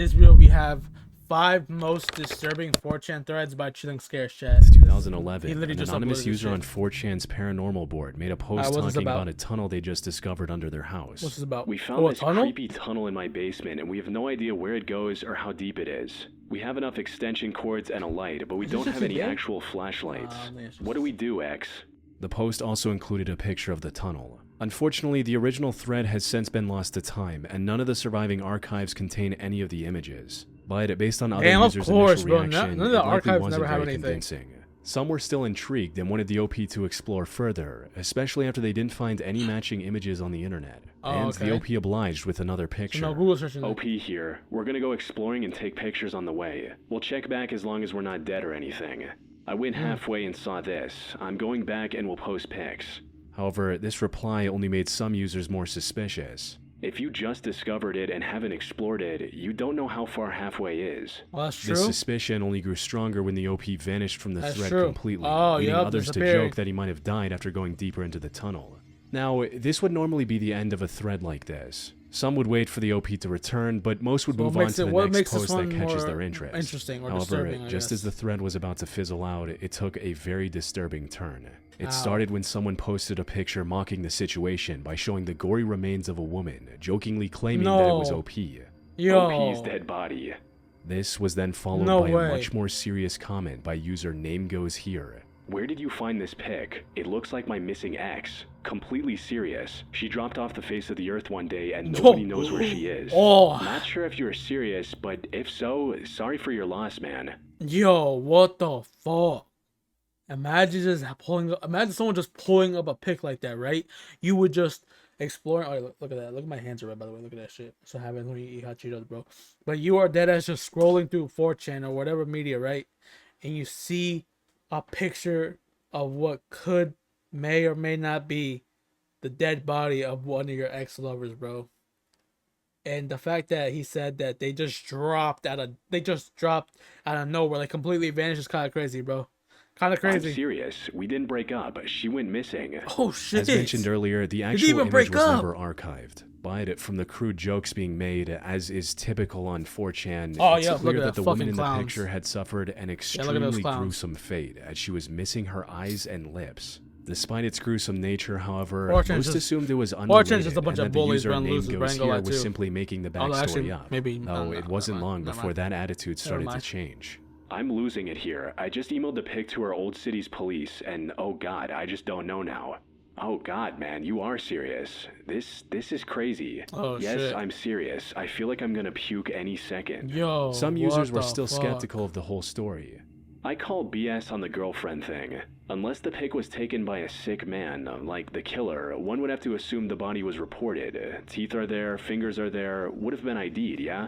This video we have 5 most disturbing 4chan threads by Chilling Scares chat. It's 2011. He literally An just anonymous uploaded user this on shit. 4chan's paranormal board made a post what's this talking about? about a tunnel they just discovered under their house. What's this about? We found a this tunnel? creepy tunnel in my basement, and we have no idea where it goes or how deep it is. We have enough extension cords and a light, but we Is this don't just have a any game? actual flashlights. Yes. What do we do, X? The post also included a picture of the tunnel. Unfortunately, the original thread has since been lost to time, and none of the surviving archives contain any of the images. But based on other Damn, of users' course, initial bro. reaction, None of the it likely archives wasn't never have very anything. convincing. Some were still intrigued and wanted the OP to explore further, especially after they didn't find any matching images on the internet. And the OP obliged with another picture. No, Google searching. OP here. We're gonna go exploring and take pictures on the way. We'll check back as long as we're not dead or anything. I went halfway and saw this. I'm going back and we'll post pics. However, this reply only made some users more suspicious. If you just discovered it and haven't explored it, you don't know how far halfway is. Well, that's true. This suspicion only grew stronger when the OP vanished from the That's thread true. completely, Oh, leading yup, others to disappearing. joke that he might have died after going deeper into the tunnel. Now, this would normally be the end of a thread like this. Some would wait for the OP to return, but most would So move what on makes to it- the what next makes this post that one catches more their interest. interesting or However, disturbing, I just as guess? the thread was about to fizzle out, it took a very disturbing turn. It Ow. started when someone posted a picture mocking the situation by showing the gory remains of a woman, jokingly claiming that it was No. OP. Yo. OP's dead body. This was then followed No by way. a much more serious comment by user Name Goes Here. Where did you find this pic? It looks like my missing ex. Completely serious. She dropped off the face of the earth one day and nobody knows where she is. Oh. Not sure if you're serious, but if so, sorry for your loss, man. Yo, what the fuck? Imagine someone just pulling up a pic like that, right? You would just explore. Oh, look at that. Look at my hands are red, by the way. Look at that shit. So happens when you eat hot Cheetos, bro. But you are dead ass just scrolling through 4chan or whatever media, right? And you see a picture of what may or may not be the dead body of one of your ex-lovers, bro. And the fact that he said that they just dropped out of nowhere, like completely vanished, is kind of crazy, bro. Kind of I'm crazy. serious. We didn't break up. She went missing. Oh shit! As mentioned earlier, the even actual image break was up? never archived. But from the crude jokes being made, as is typical on 4chan, Oh, it's yeah, look clear at that the that woman in fucking the clowns. picture had suffered an look at those extremely clowns. gruesome fate, as she was missing her eyes and lips. Despite its gruesome nature, however, 4chan's most just- assumed it was 4chan's unrelated, just a bunch and of that the bullies user run Name loose with Goes Brango Here Lad was too. simply making the Although backstory actually, up. maybe- Though no, it no, wasn't never long mind, never before mind. that attitude started to mind. change. I'm losing it here. I just emailed the pic to our old city's police, and oh god, I just don't know now. Oh god, man, you are serious. This is crazy. Oh, yes, shit. I'm serious. I feel like I'm gonna puke any second. Yo, Some what users were the still fuck? skeptical of the whole story. I call BS on the girlfriend thing. Unless the pic was taken by a sick man, like the killer, one would have to assume the body was reported. Teeth are there, fingers are there, would have been ID'd, yeah?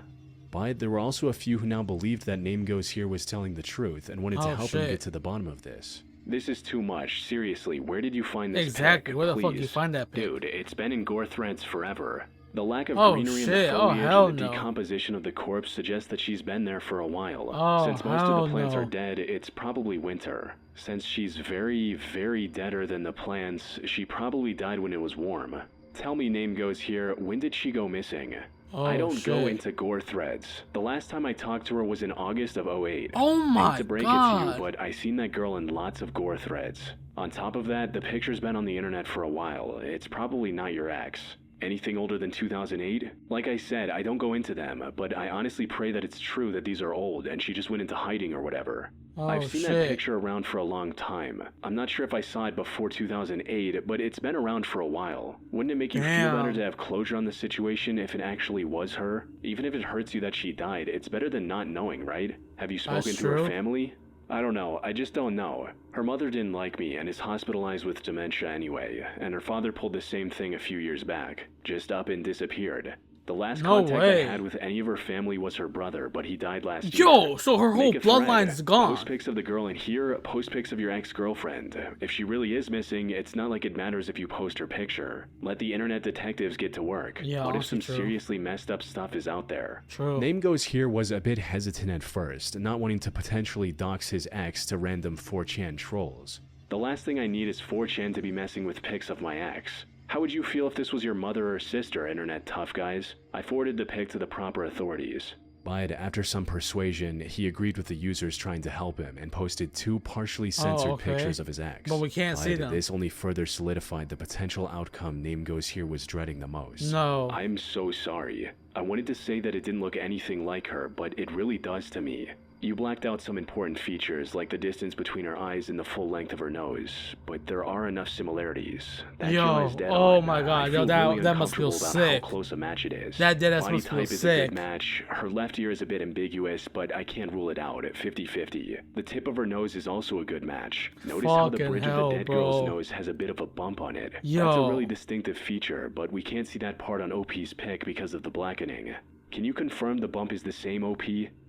But there were also a few who now believed that Name Goes Here was telling the truth and wanted to Oh, help him shit. get to the bottom of this. This is too much. Seriously, where did you find this Exactly. pic? Where the fuck Please. you find that pic? Dude, it's been in gore threads forever. The lack of Oh, greenery in shit. the Oh, foliage hell and the no. decomposition of the corpse suggests that she's been there for a while. Oh, Since most of hell the plants no. are dead, it's probably winter. Since she's very, very deader than the plants, she probably died when it was warm. Tell me, Name Goes Here, when did she go missing? Oh, I don't go shit. into gore threads. The last time I talked to her was in August of 08. Oh my Hate to break it to god. you, but I seen that girl in lots of gore threads. On top of that, the picture's been on the internet for a while. It's probably not your ex. Anything older than 2008? Like I said, I don't go into them, but I honestly pray that it's true that these are old and she just went into hiding or whatever. Oh, I've seen that shit. picture around for a long time. I'm not sure if I saw it before 2008, but it's been around for a while. Wouldn't it make you feel better Damn. to have closure on the situation if it actually was her? Even if it hurts you that she died, it's better than not knowing, right? Have you spoken That's to her true. family? I don't know, I just don't know. Her mother didn't like me and is hospitalized with dementia anyway, and her father pulled the same thing a few years back, just up and disappeared. The last No contact way. I had with any of her family was her brother, but he died last Yo, year. so her whole Make a thread. bloodline's gone. Post pics of the girl in here, post pics of your ex-girlfriend. If she really is missing, it's not like it matters if you post her picture. Let the internet detectives get to work. Yeah, what if honestly, some true. seriously messed up stuff is out there? True. Name Goes Here was a bit hesitant at first, not wanting to potentially dox his ex to random 4chan trolls. The last thing I need is 4chan to be messing with pics of my ex. How would you feel if this was your mother or sister, internet tough guys? I forwarded the pic to the proper authorities. But after some persuasion, he agreed with the users trying to help him and posted 2 partially censored pictures of his ex. But we can't see them. This only further solidified the potential outcome Name Goes Here was dreading the most. No. I'm so sorry. I wanted to say that it didn't look anything like her, but it really does to me. You blacked out some important features, like the distance between her eyes and the full length of her nose, but there are enough similarities. That Yo, is dead oh on. my god, I yo, feel really that must feel uncomfortable about sick. how close a match it is. That deadass Body must feel type is a sick. good match. Her left ear is a bit ambiguous, but I can't rule it out at 50-50. The tip of her nose is also a good match. Notice how the Fucking bridge hell, of the dead bro. girl's nose has a bit of a bump on it. That's a Yo. really distinctive feature, but we can't see that part on OP's pic because of the blackening. Can you confirm the bump is the same, OP?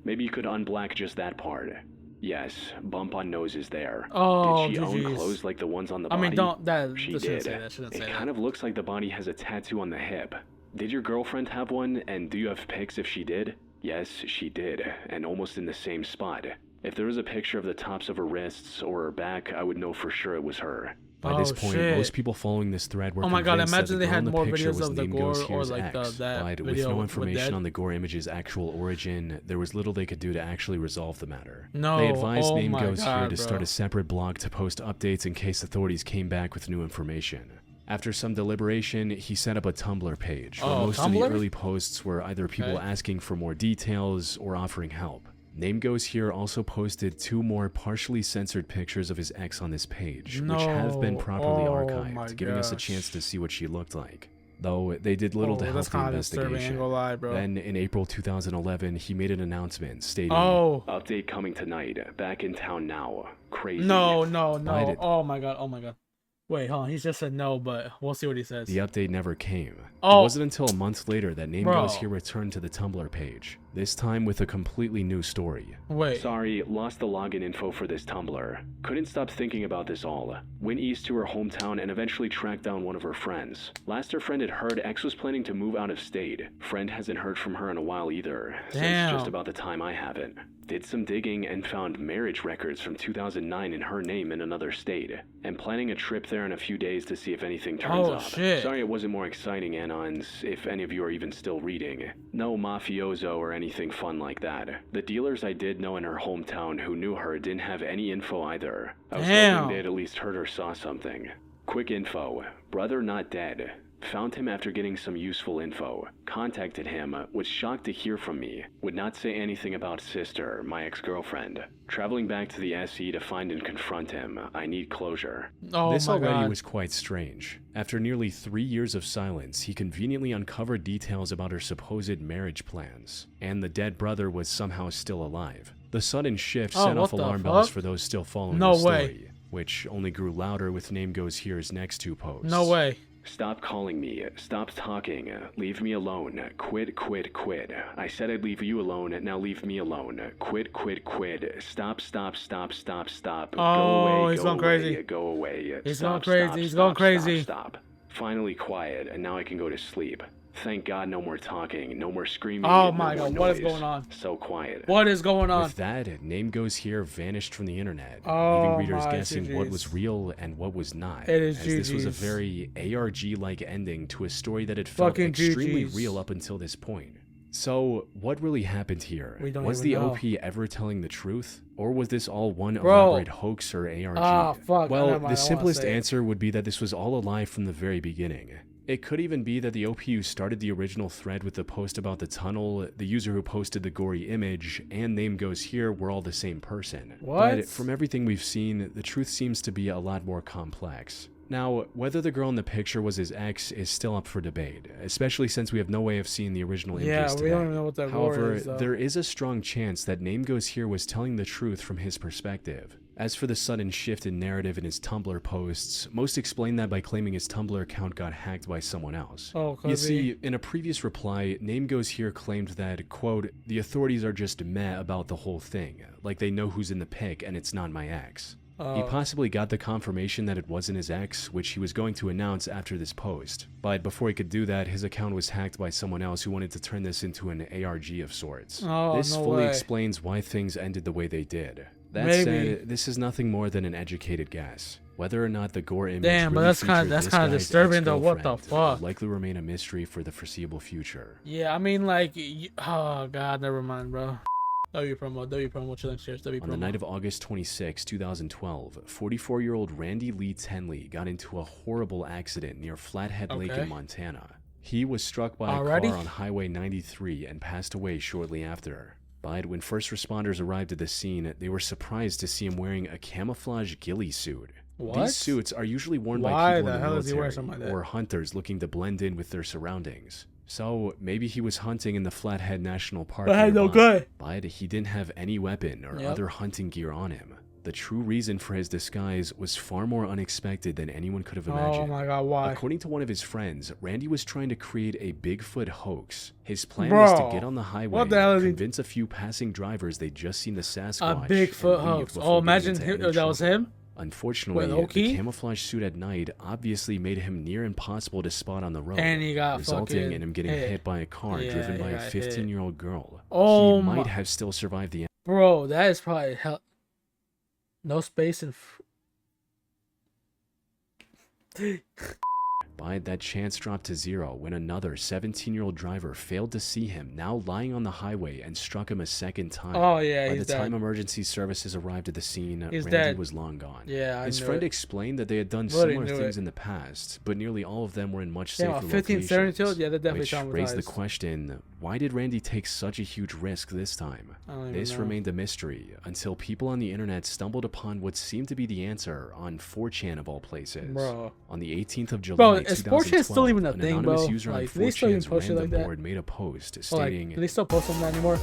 Maybe you could unblack just that part. Yes, bump on nose is there. Oh, Did she own GGs. clothes like the ones on the I body? mean, don't that. She Shouldn't did. say that. Shouldn't say It that. kind of looks like the body has a tattoo on the hip. Did your girlfriend have one, and do you have pics if she did? Yes, she did, and almost in the same spot. If there was a picture of the tops of her wrists or her back, I would know for sure it was her. By this Oh, point, shit. most people following this thread were Oh my god, convinced that imagine the they girl in had the more picture videos was of the Name Goes gore or Here's like ex, that but with video no with information Dead. on the gore image's actual origin, there was little they could do to actually resolve the matter. No, They advised oh Name my Goes Here God, to start bro. a separate blog to post updates in case authorities came back with new information. After some deliberation, he set up a Tumblr page where Oh, most of the Tumblr? early posts were either people Okay. asking for more details or offering help. Name Goes Here also posted 2 more partially censored pictures of his ex on this page, which have been No. properly Oh archived, my giving us a gosh. chance to see what she looked like. Though they did little to help that's the kind of disturbing, ain't investigation. gonna lie, bro. Then in April 2011, he made an announcement stating, Oh. Update coming tonight. Back in town now. Crazy. No, no, Why no. did- Oh my god, oh my god. Wait, hold on. He just said no, but we'll see what he says. the update never came. Oh. It wasn't until a month later that Name Bro. Goes Here returned to the Tumblr page, this time with a completely new story. Wait. Sorry, lost the login info for this Tumblr. Couldn't stop thinking about this all. Went east to her hometown and eventually tracked down one of her friends. Last her friend had heard, ex was planning to move out of state. Friend hasn't heard from her in a while either, since Damn. just about the time I haven't. Did some digging and found marriage records from 2009 in her name in another state. And planning a trip there in a few days to see if anything turns Oh, up. shit. Sorry it wasn't more exciting, Anons, if any of you are even still reading. No mafioso or anything fun like that. The dealers I did know in her hometown who knew her didn't have any info either. I was Damn. hoping they'd at least heard or saw something. Quick info. Brother not dead. Found him after getting some useful info. Contacted him, was shocked to hear from me. Would not say anything about sister, my ex-girlfriend. Traveling back to the SE to find and confront him. I need closure. Oh This my already god. was quite strange. After nearly 3 years of silence, he conveniently uncovered details about her supposed marriage plans, and the dead brother was somehow still alive. The sudden shift Oh, set off what the alarm bells fuck? for those still following No the story, way. which only grew louder with Name Goes Here's next 2 posts. No way. Stop calling me. Stop talking. Leave me alone. Quit, quit, quit. I said I'd leave you alone. Now leave me alone. Quit, quit, quit. Stop, stop, stop, stop, stop. Oh, go away, he's go going away, crazy. Go away. He's Stop, going crazy, stop, he's stop, going crazy. Stop, stop. Finally quiet, and now I can go to sleep. Thank God no more talking, no more screaming. Oh and my no more God, what is noise. going on? So quiet. What is going on? With that, Name Goes Here vanished from the internet, Oh leaving readers my guessing what GGs. was real and what was not. It is as this was a GGs. very ARG-like ending to a story that had felt Fucking extremely GGs. real up until this point. So, what really happened here? We don't Was even the know. OP ever telling the truth? Or was this all one Bro. elaborate hoax or ARG? Ah, fuck, Well, never mind, I the wanna simplest say it. answer would be that this was all a lie from the very beginning. It could even be that the OP who started the original thread with the post about the tunnel, the user who posted the gory image, and Name Goes Here were all the same person. What? But from everything we've seen, the truth seems to be a lot more complex. Now, whether the girl in the picture was his ex is still up for debate, especially since we have no way of seeing the original images Yeah, today. we don't even know what that gore However, is, though. there is a strong chance that Name Goes Here was telling the truth from his perspective. As for the sudden shift in narrative in his Tumblr posts, most explain that by claiming his Tumblr account got hacked by someone else. Oh, You could see, be. in a previous reply, Name Goes Here claimed that, quote, the authorities are just meh about the whole thing, like they know who's in the pic and it's not my ex. He Oh. possibly got the confirmation that it wasn't his ex, which he was going to announce after this post. But before he could do that, his account was hacked by someone else who wanted to turn this into an ARG of sorts. Oh, This no fully way. explains why things ended the way they did. That Maybe. said, this is nothing more than an educated guess. Whether or not the Gore image Damn, but really that's kinda- featured that's this kinda guy's disturbing though. What the ex-girlfriend fuck? will likely remain a mystery for the foreseeable future. Yeah, I mean, like, oh god, never mind, bro. W promo, chilling shares, W promo. On the night of August 26, 2012, 44-year-old Randy Lee Tenley got into a horrible accident near Flathead Lake Okay. in Montana. He was struck by a Already? car on Highway 93 and passed away shortly after. But when first responders arrived at the scene, they were surprised to see him wearing a camouflage ghillie suit. What? These suits are usually worn by Why people the in the hell is he wearing military something like that? or hunters looking to blend in with their surroundings. So maybe he was hunting in the Flathead National Park But had no nearby, gun. but he didn't have any weapon or Yep. other hunting gear on him. The true reason for his disguise was far more unexpected than anyone could have imagined. Oh my god, why? According to one of his friends, Randy was trying to create a Bigfoot hoax. His plan was to Bro, get on the highway, what the hell is he- convince a few passing drivers they'd just seen the A Sasquatch, Bigfoot and leave hoax. before Oh, getting imagine into him, any that was trouble. him. Unfortunately, Wait, low-key? the camouflage suit at night obviously made him near impossible to spot on the road, And he got resulting fucking in him getting hit. hit by a car Yeah, driven he by a got hit. 15-year-old girl. Oh he my- might have still survived the Bro, that is probably hell. No space in. But that chance dropped to zero when another 17-year-old driver failed to see him, now lying on the highway, and struck him a second time. Oh yeah, By he's the time dead. emergency services arrived at the scene, He's Randy dead. was long gone. Yeah, I His knew friend it. explained that they had done Bloody similar knew things it. in the past, but nearly all of them were in much Yeah, safer 15, 17, locations. yeah, that definitely which raised the traumatized. question, why did Randy take such a huge risk this time? I don't even This know. remained a mystery until people on the internet stumbled upon what seemed to be the answer on 4chan of all places. Bro. On the 18th of July, Bro, is 4chan still 2012, even a an thing, anonymous bro? user on Like, do they still even 4chan's post shit random like that? board made a post Oh, like, stating, do they still post on that anymore?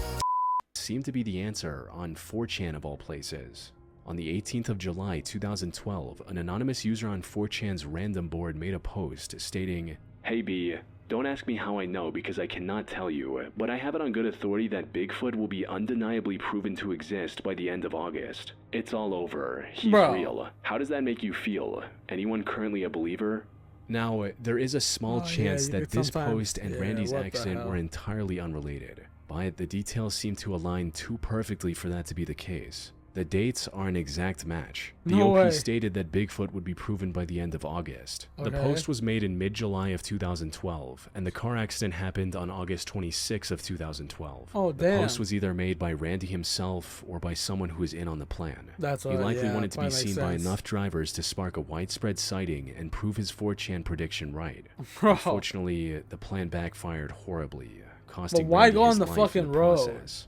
seemed to be the answer on 4chan of all places. On the 18th of July 2012, an anonymous user on 4chan's random board made a post stating, Hey B, don't ask me how I know because I cannot tell you, but I have it on good authority that Bigfoot will be undeniably proven to exist by the end of August. It's all over. He's Bro. real. How does that make you feel? Anyone currently a believer? Now, there is a small Oh, yeah, chance you that could this sometimes- post and yeah, Randy's what the accident hell? were entirely unrelated, but the details seem to align too perfectly for that to be the case. The dates are an exact match. The No OP way. stated that Bigfoot would be proven by the end of August. The Okay. post was made in mid-July of 2012, and the car accident happened on August 26 of 2012. Oh, The damn. post was either made by Randy himself or by someone who was in on the plan. That's He what. likely Yeah, wanted to be probably makes seen by sense. enough drivers to spark a widespread sighting and prove his 4chan prediction right. Bro, Unfortunately, the plan backfired horribly, costing why Randy go his on the life fucking in the road? process.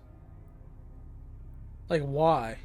like why?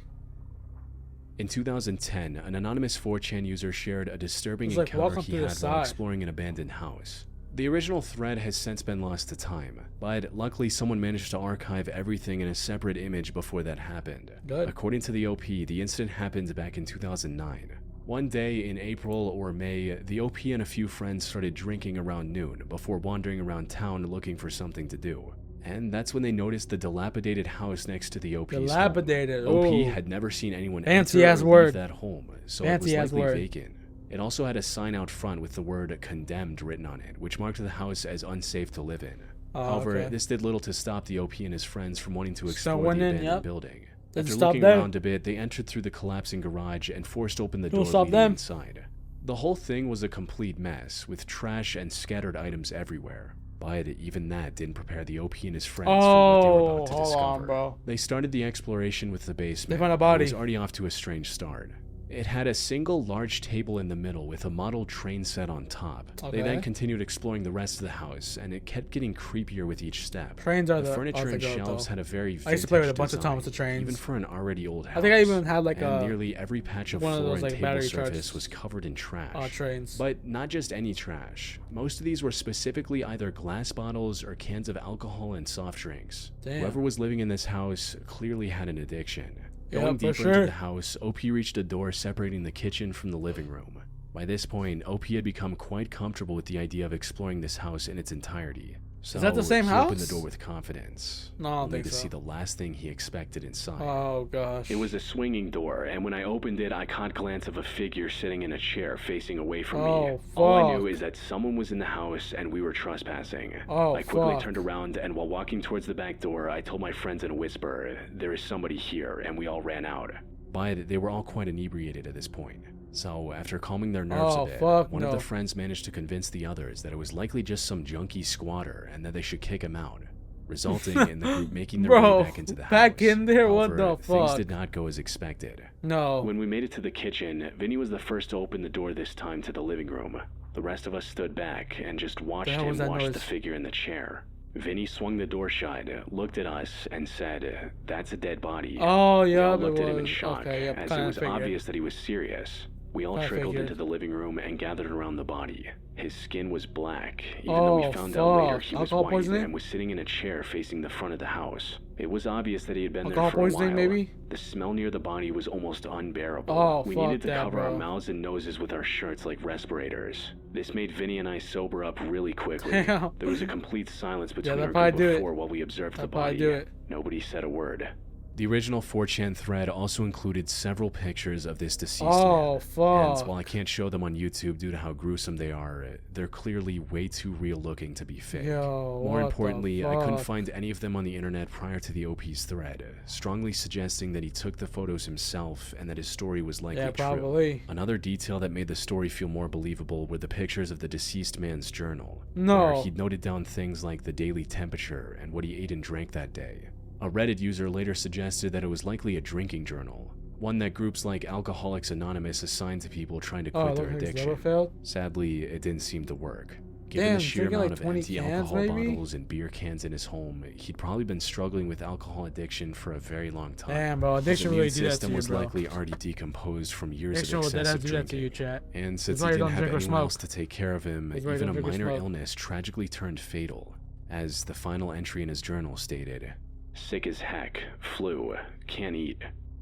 In 2010, an anonymous 4chan user shared a disturbing It's like, encounter welcome he to the had while side. exploring an abandoned house. The original thread has since been lost to time, but luckily someone managed to archive everything in a separate image before that happened. Good. According to the OP, the incident happened back in 2009. One day in April or May, the OP and a few friends started drinking around noon before wandering around town looking for something to do. And that's when they noticed the dilapidated house next to the OP's home. Dilapidated. OP Ooh. had never seen anyone Fancy enter ass or word. leave that home, so Fancy it ass was likely word. vacant. It also had a sign out front with the word condemned written on it, which marked the house as unsafe to live in. Oh, However, okay. this did little to stop the OP and his friends from wanting to So explore went the in, abandoned yep. building. Didn't After stop looking them. around a bit, they entered through the collapsing garage and forced open the Don't door stop leading them. inside. The whole thing was a complete mess, with trash and scattered items everywhere. But even that didn't prepare the OP and his friends for what they were about to hold discover. on, bro. They started the exploration with the basement. They found a It body. was already off to a strange start. It had a single large table in the middle with a model train set on top. They then Okay. continued exploring the rest of the house, and it kept getting creepier with each step. Trains are The the furniture are and the goat, shelves though. had a very I used to play with a vintage bunch of design, times with trains. even for an already old house. I think I even had like and a nearly every patch of one of floor those, and like, table battery surface charged, was covered in trash. trains. But not just any trash. Most of these were specifically either glass bottles or cans of alcohol and soft drinks. Damn. Whoever was living in this house clearly had an addiction. Yeah, Going for deeper sure. into the house, OP reached a door separating the kitchen from the living room. By this point, OP had become quite comfortable with the idea of exploring this house in its entirety. So that the same he opened the house? door with confidence, No, I don't only think to so. see the last thing he expected inside. Oh gosh. It was a swinging door, and when I opened it, I caught glance of a figure sitting in a chair facing away from me. Oh, All I knew fuck. is that someone was in the house and we were trespassing. Oh, I quickly fuck. turned around, and while walking towards the back door, I told my friends in a whisper, "There is somebody here," and we all ran out. but they were all quite inebriated at this point. So, after calming their nerves a bit, one of the friends managed to convince the others that it was likely just some junkie squatter and that they should kick him out, resulting in the group making their way back into the house. Back in there? However, What the things fuck? did not go as expected. No. When we made it to the kitchen, Vinny was the first to open the door this time to the living room. The rest of us stood back and just watched him watch the figure in the chair. Vinny swung the door shut, looked at us, and said, "That's a dead body." Oh, We yeah, all looked at him in shock, okay, yep, as it was obvious that he was serious. We all trickled into the living room and gathered around the body. His skin was black, even though we found out later he was white and was sitting in a chair facing the front of the house. It was obvious that he had been there for a while. Maybe? The smell near the body was almost unbearable. Oh, we needed to cover our mouths and noses with our shirts like respirators. This made Vinny and I sober up really quickly. There was a complete silence between our group of four while we observed the body. Nobody said a word. The original 4chan thread also included several pictures of this deceased man. Oh, fuck. And while I can't show them on YouTube due to how gruesome they are, they're clearly way too real looking to be fake. More importantly, I couldn't find any of them on the internet prior to the OP's thread, strongly suggesting that he took the photos himself and that his story was likely true. Another detail that made the story feel more believable were the pictures of the deceased man's journal, where he'd noted down things like the daily temperature and what he ate and drank that day. A Reddit user later suggested that it was likely a drinking journal, one that groups like Alcoholics Anonymous assigned to people trying to quit their addiction. Sadly, it didn't seem to work. Given the sheer amount of empty alcohol bottles and beer cans in his home, he'd probably been struggling with alcohol addiction for a very long time. Damn, bro, addiction really did that to you, bro. His immune system was likely already decomposed from years of excessive drinking. And since he didn't have anyone else to take care of him, even a minor illness tragically turned fatal, as the final entry in his journal stated. Sick as heck, flu, can't eat.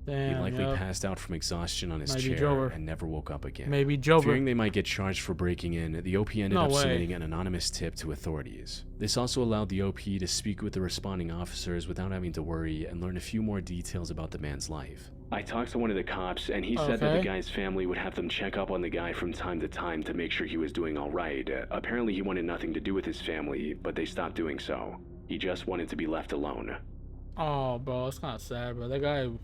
Damn, he likely passed out from exhaustion on his chair and never woke up again. Fearing they might get charged for breaking in, the OP ended up submitting an anonymous tip to authorities. This also allowed the OP to speak with the responding officers without having to worry and learn a few more details about the man's life. I talked to one of the cops, and he said that the guy's family would have them check up on the guy from time to time to make sure he was doing all right. Apparently he wanted nothing to do with his family, but they stopped doing so. He just wanted to be left alone. Oh, bro, it's kind of sad, bro. That guy was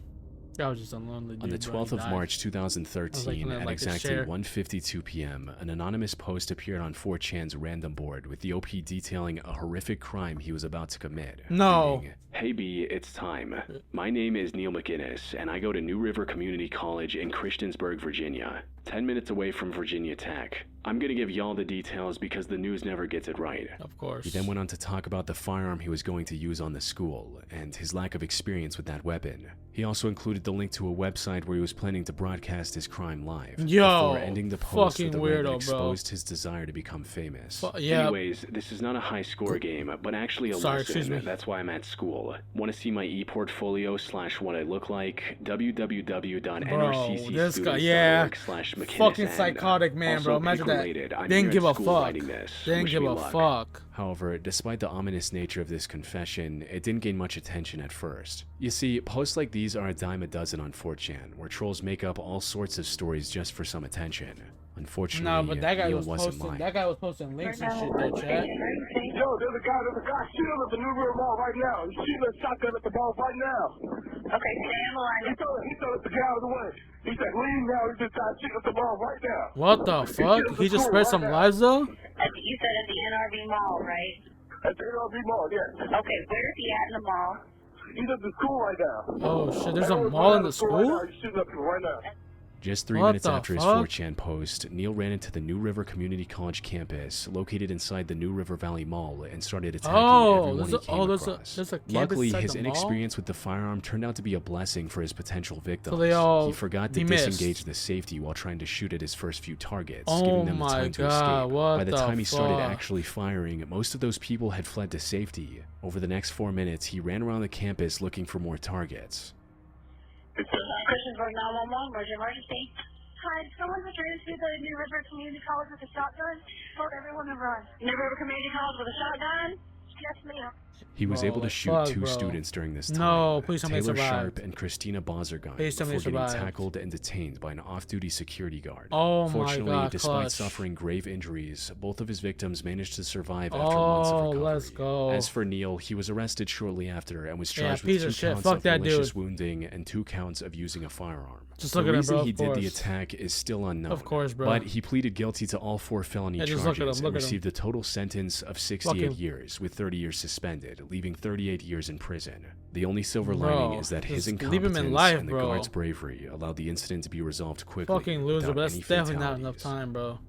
just a lonely dude. On the 12th of March 2013, at exactly 1:52 p.m., an anonymous post appeared on 4chan's random board with the OP detailing a horrific crime he was about to commit. Reading, "Hey B, it's time. My name is Neil McInnes, and I go to New River Community College in Christiansburg, Virginia, 10 minutes away from Virginia Tech. I'm gonna give y'all the details because the news never gets it right." Of course. He then went on to talk about the firearm he was going to use on the school, and his lack of experience with that weapon. He also included the link to a website where he was planning to broadcast his crime live, before ending the post with a word that exposed his desire to become famous. Anyways, this is not a high score game, but actually a lesson. That's why I'm at school. Want to see my e-portfolio / what I look like? www.nrccstudents.org/McInnes. Fucking psychotic man, bro. Imagine that. Didn't give a fuck. Didn't give a fuck. However, despite the ominous nature of this confession, it didn't gain much attention at first. You see, posts like these are a dime a dozen on 4chan, where trolls make up all sorts of stories just for some attention. Unfortunately, no, but that guy Neil was wasn't posting. lying. That guy was posting links and shit, though, chat. Yo, there's a guy shooting at the New River Mall right now. He's shooting a shotgun at the mall right now. Okay, stay on the line. He told us to get out of the way. He said, leave now. He's just trying to shoot at the mall right now. What the fuck? He just spread some lies, though? You said at the NRV Mall, right? At the NRV Mall, yes. Okay, where is he at in the mall? He's at the school right now. Oh, shit. There's a mall in the school? He's shooting up people right now. Just 3 minutes after his 4chan post, Neil ran into the New River Community College campus, located inside the New River Valley Mall, and started attacking everyone he came across. Luckily, his inexperience with the firearm turned out to be a blessing for his potential victims. He forgot to disengage the safety while trying to shoot at his first few targets, giving them the time to escape. By the time he started actually firing, most of those people had fled to safety. Over the next 4 minutes, he ran around the campus looking for more targets. Christiansburg 911, where's your emergency? Hi, someone was trying to shoot the New River Community College with a shotgun. Told everyone to run. New River Community College with a shotgun? Yes, ma'am. He was Bro, able to like, shoot fuck, two bro. students during this time. No, please tell me they Taylor survived. Sharp and Christina Bozergun Please tell me before they getting survived. tackled and detained by an off-duty security guard. Oh my Fortunately, God, despite clutch. suffering grave injuries, both of his victims managed to survive after months of Oh, recovery. let's go. As for Neil, he was arrested shortly after and was charged piece with 2 of shit. counts Fuck of that malicious dude. wounding and 2 counts of using a firearm. Just The look at him, reason bro, he of did the course. attack is still unknown. Of course, bro. But he pleaded guilty to all 4 felony Yeah, just look charges at him, look and at him. received a total sentence of 68 Fucking- years, with 30 years suspended, leaving 38 years in prison. The only silver Bro, lining is that his just leave him in incompetence life, and the bro. guard's bravery allowed the incident to be resolved quickly. Fucking loser, without but that's any definitely not enough fatalities. time, bro.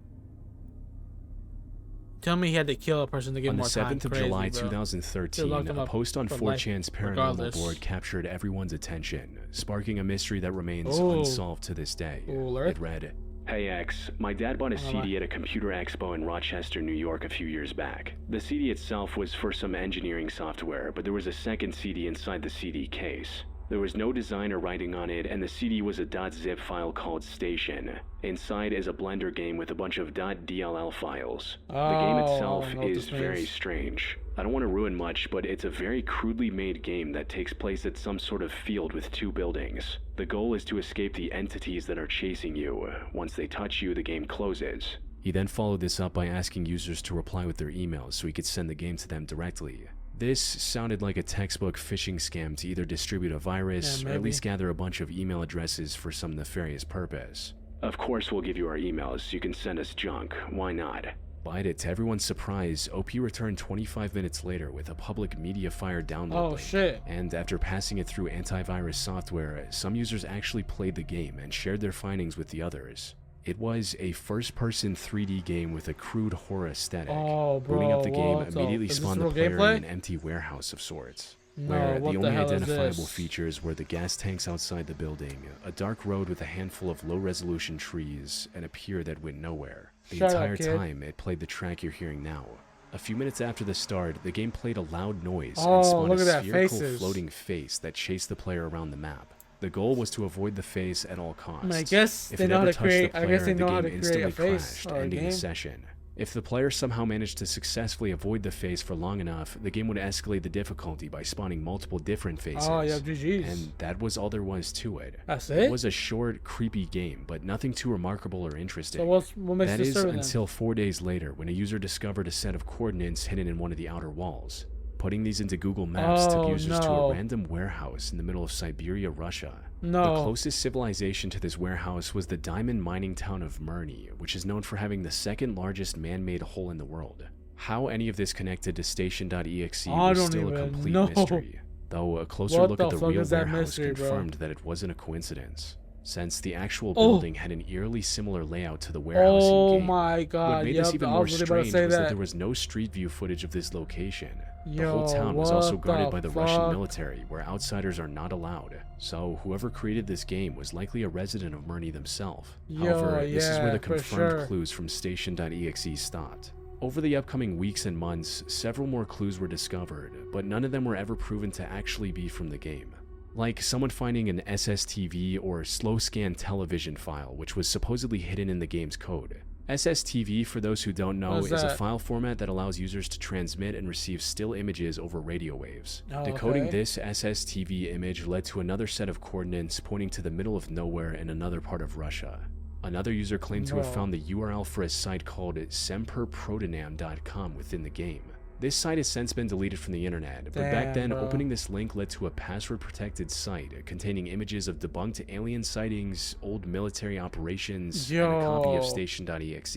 Tell me he had to kill a person to get On the more time. 7th of Crazy, July bro. 2013, locked him a up post on for life, 4chan's paranormal regardless. board captured everyone's attention, sparking a mystery that remains Ooh. unsolved to this day. Alert. It read, Hey X, my dad bought a Hold on. CD at a computer expo in Rochester, New York a few years back. The CD itself was for some engineering software, but there was a second CD inside the CD case. There was no designer writing on it, and the CD was a .zip file called Station. Inside is a Blender game with a bunch of .dll files. The game Oh, itself I know what is this very means. strange. I don't want to ruin much, but it's a very crudely made game that takes place at some sort of field with 2 buildings. The goal is to escape the entities that are chasing you. Once they touch you, the game closes. He then followed this up by asking users to reply with their emails so he could send the game to them directly. This sounded like a textbook phishing scam to either distribute a virus Yeah, or at maybe. least gather a bunch of email addresses for some nefarious purpose. Of course we'll give you our emails. You can send us junk. Why not? But to everyone's surprise, OP returned 25 minutes later with a public Mediafire download Oh link. shit. And after passing it through antivirus software, some users actually played the game and shared their findings with the others. It was a first-person 3D game with a crude horror aesthetic. Oh, bro. Booting up the game what the- immediately is this spawned the real player gameplay? in an empty warehouse of sorts. No, Where what the the only hell is identifiable this? features were the gas tanks outside the building, a dark road with a handful of low-resolution trees, and a pier that went nowhere. The Shut up, entire kid. time, it played the track you're hearing now. A few minutes after the start, the game played a loud noise Oh, and spawned look a at that, spherical faces. floating face that chased the player around the map. The goal was to avoid the face at all costs. I guess If they it know how ever to touched create. the I guess player, they know how the to game create a instantly face crashed, or a ending game. the session. If the player somehow managed to successfully avoid the face for long enough, the game would escalate the difficulty by spawning multiple different faces. Oh, yeah, GG's. And that was all there was to it. That's It it. was a short, creepy game, but nothing too remarkable or interesting. So what makes That this is server then? until 4 days later, when a user discovered a set of coordinates hidden in one of the outer walls. Putting these into Google Maps took Oh, users to no. a random warehouse in the middle of Siberia, Russia. The No. closest civilization to this warehouse was the diamond mining town of Mirny, which is known for having the 2nd largest man-made hole in the world. How any of this connected to Station.exe I was don't still a even complete know. mystery, though a closer What look the at the fuck real is that warehouse mystery, bro? confirmed that it wasn't a coincidence, since the actual Oh. building had an eerily similar layout to the warehouse Oh in-game. my What god. made Yep, this even I more was really about strange to say was that that. there was no street view footage of this location. The Yo, whole town was also what guarded the by the Russian fuck? military, where outsiders are not allowed. So whoever created this game was likely a resident of Mirny themselves. However, this is where yeah, the for confirmed sure. clues from Station.exe stopped. Over the upcoming weeks and months, several more clues were discovered, but none of them were ever proven to actually be from the game. Like someone finding an SSTV or slow scan television file, which was supposedly hidden in the game's code. SSTV, for those who don't know, What is is a that? file format that allows users to transmit and receive still images over radio waves. Oh, Decoding okay. this SSTV image led to another set of coordinates pointing to the middle of nowhere in another part of Russia. Another user claimed to have Bro. found the URL for a site called semperprotonam.com within the game. This site has since been deleted from the internet, but back Damn, then, bro. opening this link led to a password-protected site containing images of debunked alien sightings, old military operations, and a copy of Yo. Station.exe.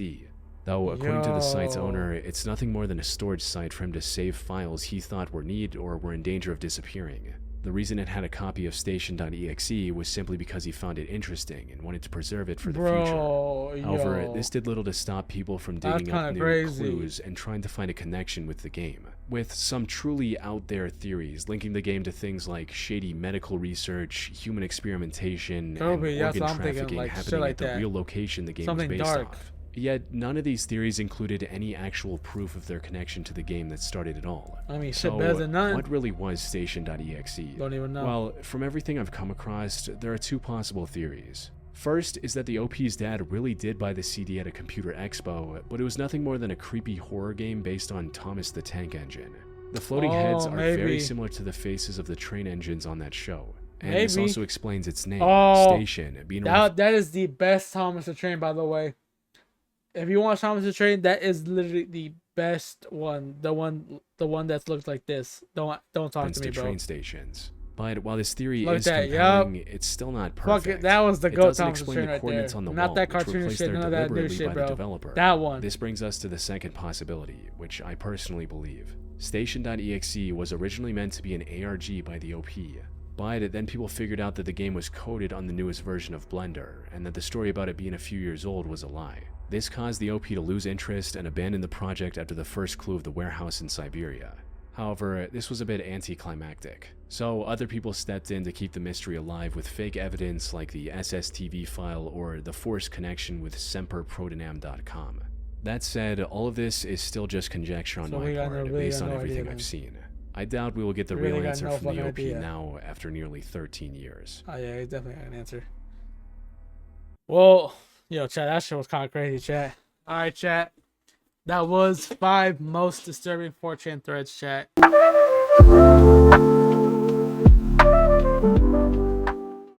Though, according to the site's Yo. owner, it's nothing more than a storage site for him to save files he thought were needed or were in danger of disappearing. The reason it had a copy of Station.exe was simply because he found it interesting and wanted to preserve it for the future. Bro, However, yo. this did little to stop people from That's digging up kinda new crazy. clues and trying to find a connection with the game, with some truly out there theories linking the game to things like shady medical research, human experimentation, Probably, and that's organ what I'm thinking, trafficking like, shit happening like at the that. real location the game Something was based dark. off. Yet, none of these theories included any actual proof of their connection to the game that started it all. I mean, shit So, better than none. what really was Station.exe? Don't even know. Well, from everything I've come across, there are 2 possible theories. First is that the OP's dad really did buy the CD at a computer expo, but it was nothing more than a creepy horror game based on Thomas the Tank Engine. The floating heads Oh, are maybe. very similar to the faces of the train engines on that show. And Maybe. this also explains its name, Oh, Station, being a That is the best Thomas the Train, by the way. If you watch Thomas the Train, that is literally the best one. The one that's looked like this. Don't talk reference to me, to bro. train stations. But while this theory Look is at that, compelling, it's still not perfect. Fuck it, that was the It GOAT doesn't Thomas the explain Train the right there. coordinates on the Not wall, that which cartoon replaced shit, there none of that new deliberately shit, by bro. the developer. That one. This brings us to the second possibility, which I personally believe. Station.exe was originally meant to be an ARG by the OP, but then people figured out that the game was coded on the newest version of Blender, and that the story about it being a few years old was a lie. This caused the OP to lose interest and abandon the project after the first clue of the warehouse in Siberia. However, this was a bit anticlimactic, so other people stepped in to keep the mystery alive with fake evidence like the SSTV file or the forced connection with semperprotonam.com. That said, all of this is still just conjecture on So my we got part, no- really based got on no everything idea, I've then. seen. I doubt we will get the We really real got answer no from the fucking OP idea. now after nearly 13 years. Oh yeah, he's definitely got an answer. Well, yo, chat, that shit was kind of crazy, chat. All right, chat. That was 5 most disturbing 4chan threads, chat.